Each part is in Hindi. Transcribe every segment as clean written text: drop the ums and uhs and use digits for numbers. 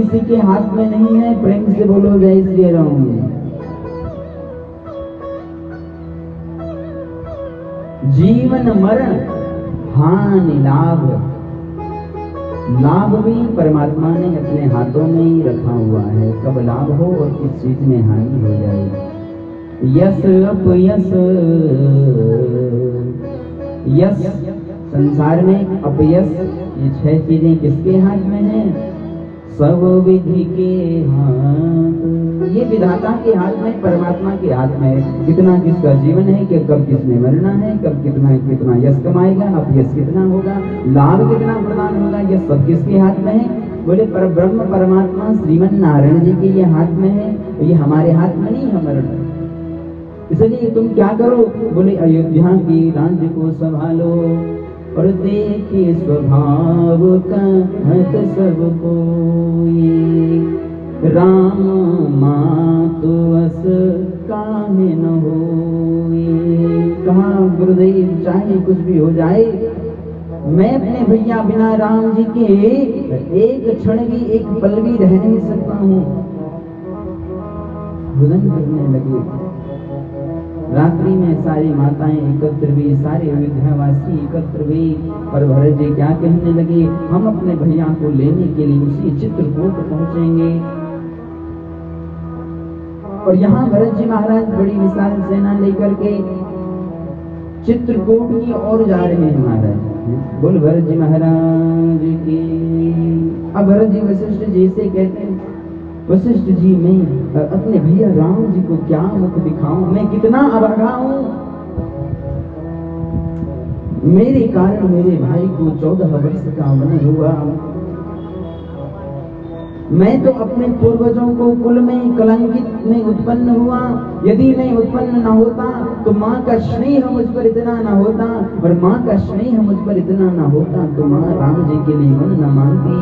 किसी के हाथ में नहीं है। प्रेम से बोलो जय श्री राम। जीवन मरण हानि लाभ, लाभ भी परमात्मा ने अपने हाथों में ही रखा हुआ है, कब लाभ हो और किस चीज में हानि हो जाए। यस अपयस, यस संसार में अपयस, ये 6 चीजें किसके हाथ में हैं? सब विधि के हाथ, ये विधाता के हाथ में, परमात्मा के हाथ में। कितना किसका जीवन है कि कब किसने मरना है, कब कितना यश कमाएगा, अब यश कितना होगा, लाभ कितना प्रदान होगा, ये सब किसके हाथ में है? बोले पर ब्रह्म परमात्मा श्रीमन नारायण जी के ये हाथ में है, ये हमारे हाथ में नहीं है मरण। इसलिए तुम क्या करो? बोले अयोध्या के राज्य को संभालो और देखे स्वभाव कहत सबको, राम मातु अस काहे न होए। कहा गुरुदेव चाहे कुछ भी हो जाए, मैं अपने भैया बिना राम जी के एक क्षण भी, एक पल भी रह नहीं सकता हूँ। भुजन करने लगे। रात्रि में सारी माताएं एकत्र हुई, सारे अयोध्यावासी एकत्र हुई और भरत जी क्या कहने लगे? हम अपने भैया को लेने के लिए उसी चित्रकूट पहुंचेंगे। और यहाँ भरत जी महाराज बड़ी विशाल सेना लेकर के चित्रकूट की ओर जा रहे हैं महाराज। बोल भरत जी महाराज की। अब भरत जी वशिष्ठ जी से कहते हैं, वशिष्ठ जी मैं अपने भैया राम जी को क्या मुख दिखाऊं, मैं कितना अभागा हूं। मेरे कारण मेरे भाई को 14 वर्ष का वन हुआ। मैं तो अपने पूर्वजों को कुल में कलंकित में उत्पन्न हुआ। यदि मैं उत्पन्न न होता तो माँ का स्नेह मुझ पर इतना न होता, और माँ का स्नेह मुझ पर इतना न होता तो माँ राम जी के लिए वन न मांगती।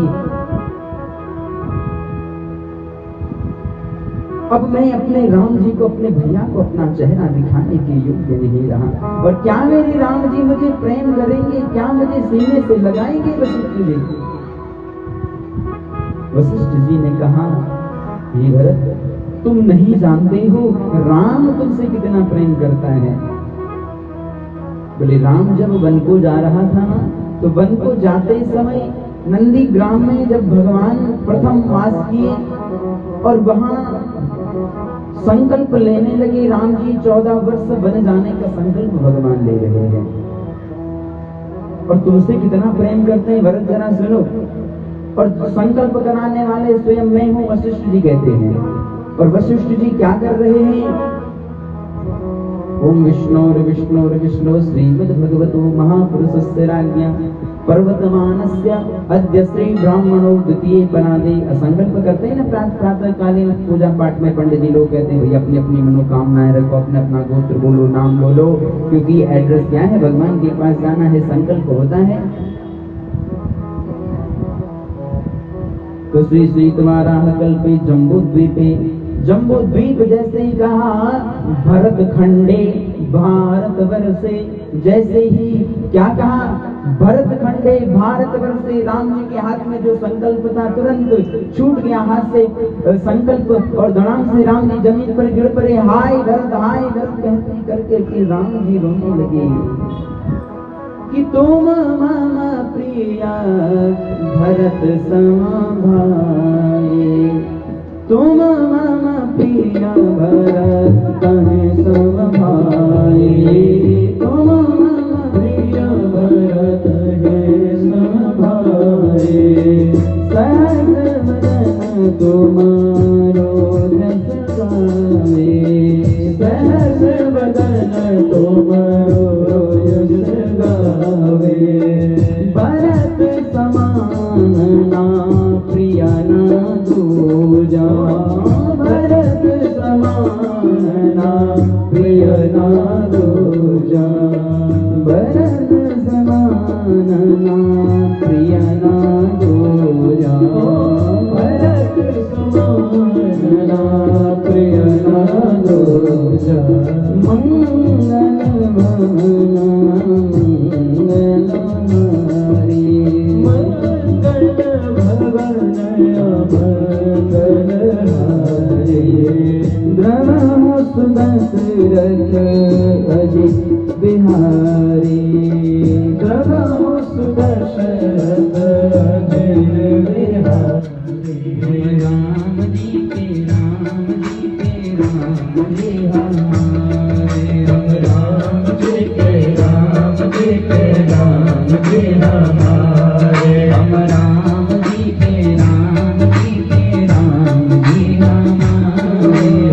अब मैं अपने राम जी को, अपने भैया को अपना चेहरा दिखाने के योग्य नहीं रहा। और क्या मेरे राम जी मुझे प्रेम करेंगे? क्या मुझे सीने से लगाएंगे? वशिष्ठ जी, वशिष्ठ जी ने कहा, हे भरत तुम नहीं जानते हो राम तुमसे कितना प्रेम करता है। बोले राम जब वन को जा रहा था ना, तो वन को जाते समय नंदी ग्राम में जब भगवान प्रथम वास किए और वहां संकल्प लेने लगे, राम जी 14 वर्ष वन जाने का संकल्प भगवान ले रहे हैं। और तुमसे कितना प्रेम करते हैं भरत जरा सुनो। और संकल्प कराने वाले स्वयं मैं हूँ, वशिष्ठ जी कहते हैं। और वशिष्ठ जी क्या कर रहे हैं? ओम विष्णु श्रीमद् भगवतो महापुरुषस्य राज्ञा पर्वतमानस्य अद्य श्री ब्राह्मणो द्वितीय परादे। संकल्प करते हैं ना प्रातः कालीन पूजा पाठ में, पंडित जी लोग कहते हैं भाई अपनी अपनी मनोकामनाएं रखो, अपना अपना गोत्र बोलो, नाम लो। क्योंकि एड्रेस क्या है? भगवान के पास जाना है, संकल्प होता है। तो श्री श्री तुम्हारा कल्पे जम्बू द्वीपे, जम्बू द्वीप जैसे ही कहा भरत खंडे भारत वर्षे, जैसे ही क्या कहा? भरत खंडे भारत वर्षे। राम जी के हाथ में जो संकल्प था तुरंत छूट गया हाथ से संकल्प, और धड़ाम से राम जी जमीन पर गिर पड़े। हाय भरत कहते करके कि राम जी रोने लगे कि तुम मामा प्रिया भरत सम भाई, तुम मामा प्रिया भरत सम भाई, तुम मामा प्रिया भरत है सम भाई। सहस्र वदन तुम्हारो जस गावे, सहस्र वदन तुम्हारो यश गावे। भरत समान ना प्रिया ना दूजा, भरत समान ना प्रिय ना दूजा, भरत समान ना प्रिय ना दूजा, भरत समान सुदशरथ अजित बिहारी, प्रभु सुदशरथ अजित बिहारी। राम जी के राम जी के राम जी हमारे, राम जी के राम जी के राम जी हमारे, हम राम जी के राम जी के राम जी हमारे,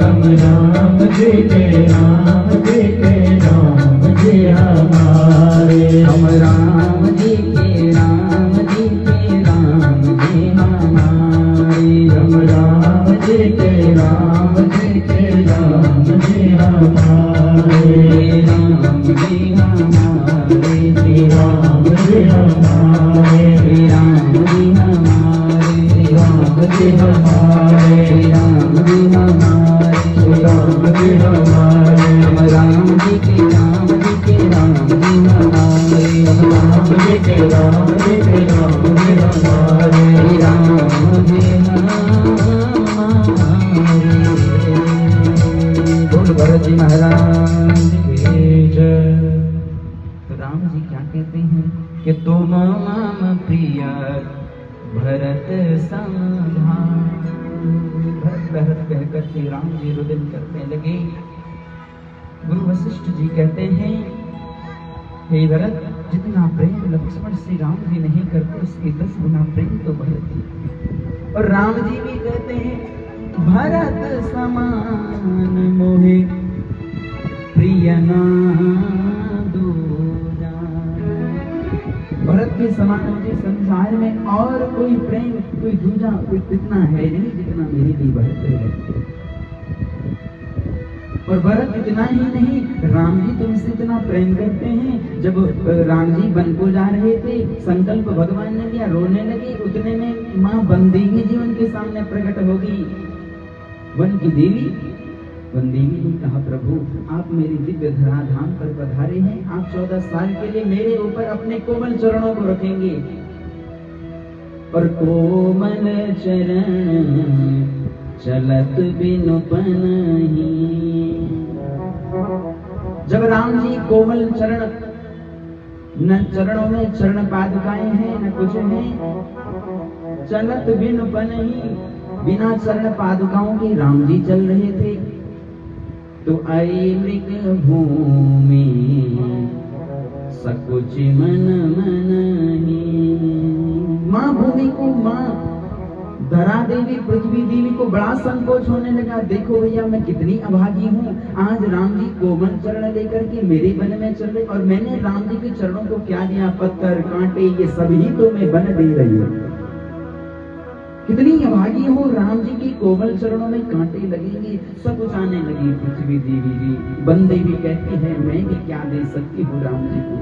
हम राम जी के राम जी के राम जी हमारे, हम राम जी के राम जी के राम जी हमारे, हम राम जी के राम जी के राम जी हमारे, राम जी हमारे, श्री राम जी हमारे, श्री राम जी हमारे, श्री राम जी हमारे, श्री राम जी हमारे, श्री राम जी हमारे, हम राम जी के राम जी के राम जी हमारे, हम राम जी के राम जी के राम जी हमारे, श्री राम जी हमारे। बोल भरत जी महाराज की जय। तो राम जी क्या कहते हैं कि तुम माम प्रिय भरत समधान। भरत भरत कहकर श्री राम जी रुदन करने लगे। गुरु वशिष्ठ जी कहते हैं, हे भरत, जितना प्रेम लक्ष्मण श्री राम जी नहीं करते उसके 10 गुना प्रेम तो भरत जी। और राम जी भी कहते हैं, भरत समान मोहे प्रिय ना दूजा। भरत के समान मुझे संसार में और कोई प्रेम, कोई दूजा, कोई इतना है नहीं जितना मेरे लिए भरत है। और भरत इतना ही नहीं, राम जी तुमसे इतना प्रेम करते हैं। जब राम जी वन को जा रहे थे, संकल्प भगवान ने लिया, रोने लगे, उतने में माँ वन देवी जी उनके सामने प्रकट हो गई। वन की देवी, वन देवी ने कहा, प्रभु आप मेरी दिव्य धराधाम पर पधारे हैं, आप 14 साल के लिए मेरे ऊपर अपने कोमल चरणों को रखेंगे। और कोमल चरण चलत बिनु पनहि। जब राम जी कोमल चरण, न चरणों में चरण पादुकाएं हैं न कुछ है, चलत बिनु पनहि, बिना चरण पादुकाओं के राम जी चल रहे थे। तो आई मृग भूमि सकुच मन मनहि। माँ भूमि को, माँ धरा देवी, पृथ्वी देवी को बड़ा संकोच होने लगा। देखो भैया मैं कितनी अभागी हूँ, आज राम जी कोमल चरण लेकर के मेरे वन में चल रहे, और मैंने राम जी के चरणों को क्या दिया, पत्थर कांटे ये सभी तो मैं बन दे रही हूँ। कितनी अभागी हूँ, राम जी की कोमल चरणों में कांटे लगेंगे। सब कुछ आने लगी पृथ्वी देवी जी। वन देवी कहती है, मैं भी क्या दे सकती हूँ राम जी को।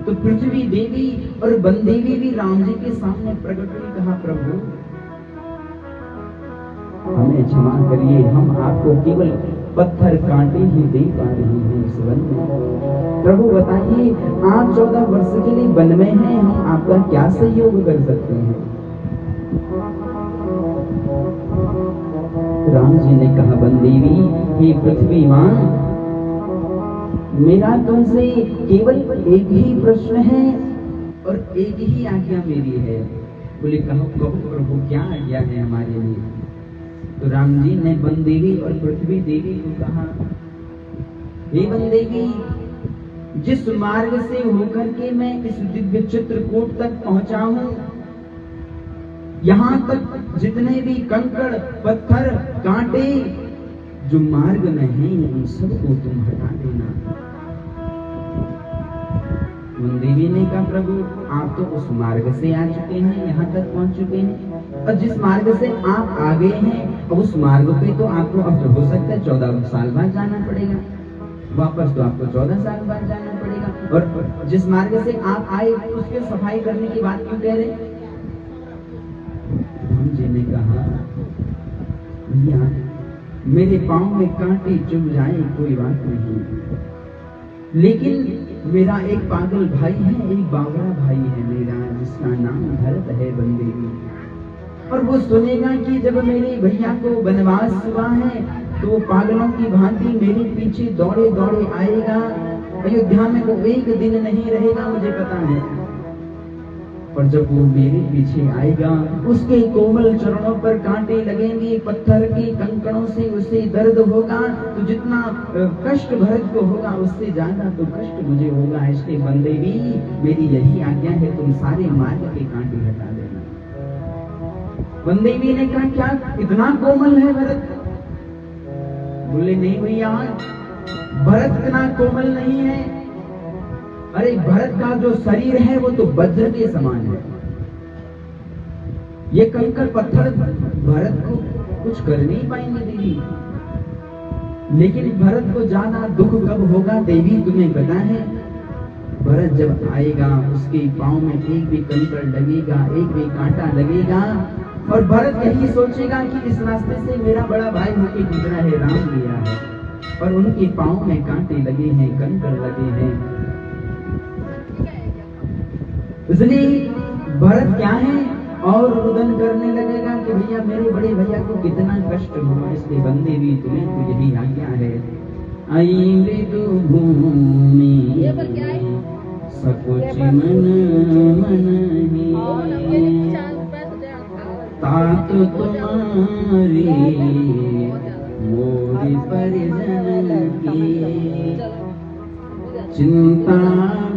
तो पृथ्वी देवी और वन देवी भी राम जी के सामने प्रकट हुई, कहा प्रभु हमें क्षमा करिए, हम आपको केवल पत्थर कांटे ही दे पा रहे हैं इस वन में। प्रभु बताइए, आप 14 वर्ष के लिए वन में हैं, हम आपका क्या सहयोग कर सकते हैं। राम जी ने कहा, वन देवी, हे पृथ्वी मां, मेरा तुमसे केवल एक ही प्रश्न है और एक ही आज्ञा मेरी है। बोले कहो प्रभु क्या आज्ञा है हमारे लिए। तो राम जी ने वन देवी और पृथ्वी देवी को कहा, हे वन देवी, जिस मार्ग से होकर के मैं इस दिव्य चित्रकूट तक पहुंचा हूं, यहाँ तक जितने भी कंकड़ पत्थर कांटे जो मार्ग में हैं उन सबको तुम हटा देना। वन देवी ने कहा, प्रभु आप तो उस मार्ग से आ चुके हैं, यहाँ तक पहुंच चुके हैं, और जिस मार्ग से आप आ गए हैं अब उस मार्ग पे तो आपको अब तो हो सकता है 14 साल बाद जाना पड़ेगा, वापस तो आपको 14 साल बाद जाना पड़ेगा। और जिस मार्ग से आप आए उसके सफाई करने की बात क्यों कह रहे। राम जी ने कहा, भैया मेरे पांव में कांटे चुभ जाए कोई बात नहीं, लेकिन मेरा एक पागल भाई है, एक बावरा भाई है मेरा, जिसका नाम भरत है वन देवी, और वो सुनेगा कि जब मेरे भैया को वनवास हुआ है तो वो पागलों की भांति मेरे पीछे दौड़े दौड़े आएगा। अयोध्या में वो एक दिन नहीं रहेगा, मुझे पता है। पर जब वो मेरे पीछे आएगा, उसके कोमल चरणों पर कांटे लगेंगे, पत्थर के कंकड़ों से उसे दर्द होगा। तो जितना कष्ट भरत को होगा, उससे ज्यादा तो कष्ट मुझे होगा। इसलिए बंदे भी मेरी यही आज्ञा है, तुम सारे मार्ग के कांटे हटा देना। बंदे भी ने कहा, क्या इतना कोमल है भरत? बोले नहीं भैया, भरत इतना कोमल नहीं है। अरे भरत का जो शरीर है वो तो वज्र के समान है। ये कंकड़ पत्थर भरत को कुछ कर नहीं पाएंगे देवी। लेकिन भरत को ज्यादा दुख कब होगा देवी, तुम्हें पता है? भरत जब आएगा, उसके पांव में एक भी कंकड़ लगेगा, एक भी कांटा लगेगा, और भरत यही सोचेगा कि इस रास्ते से मेरा बड़ा भाई होके गुजरा है, राम लिया है, और उनके पांव में कांटे लगे हैं, कंकड़ लगे हैं। इसलिए भरत क्या है, और रुदन करने लगेगा कि भैया मेरे बड़े भैया को कितना कष्ट हुआ। इसलिए बंदे भी तुम्हें तो यही आज्ञा है। आई मृदु भूमि सकुच मन मन ही, तात तुम्हारी मोरी परिजन की, चिंता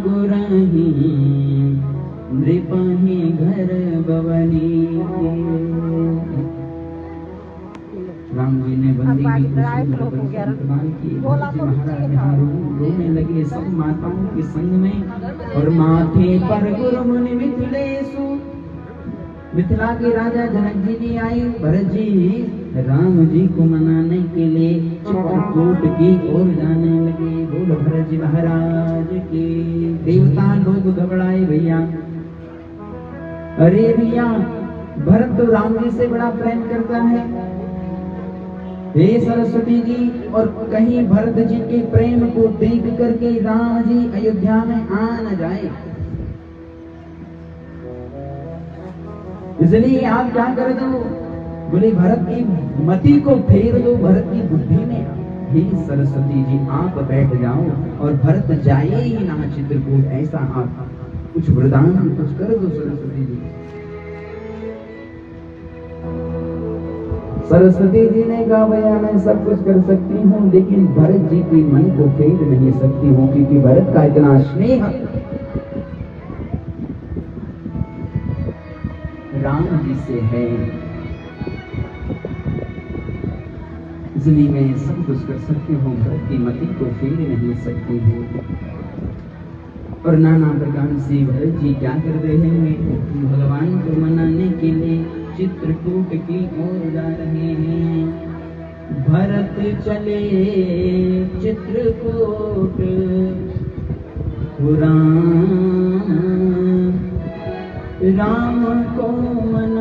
गुरही नृपहि घर बवनी। राम जी ने बंदी की महाराज रोने लगे सब माताओं के संग में, और माथे पर गुरु मुनि मिथिलेशु। मिथिला के राजा जनक जी भी आए। भरत जी राम जी को मनाने के लिए चित्रकूट की ओर जाने लगे। बोलो भरत जी महाराज की। देवता लोग घबराए भैया। अरे भैया, भरत तो राम जी से बड़ा प्रेम करता है। हे सरस्वती जी, और कहीं भरत जी के प्रेम को देख करके राम जी अयोध्या में आ न जाए, इसलिए आप क्या कर दो? बोले भरत की मति को फेर दो, भरत की बुद्धि में। हे सरस्वती जी, आप बैठ जाओ और भरत जाए ही ना चित्रकूट, ऐसा आप कुछ वरदान कुछ कर दो सरस्वती जी। सरस्वती जी ने कहा भैया मैं सब कुछ कर सकती हूँ, लेकिन भरत जी की मन को फेर नहीं सकती हूँ, क्योंकि भरत का इतना स्नेह राम जी से है। इसलिए मैं सब कुछ कर सकती हूँ, भरत की मति को फेर नहीं सकती हूँ। और नाना प्रकार से भरत जी क्या कर रहे हैं? भगवान को मनाने के लिए चित्रकूट की ओर जा रहे हैं। भरत चले चित्रकूट, राम को मना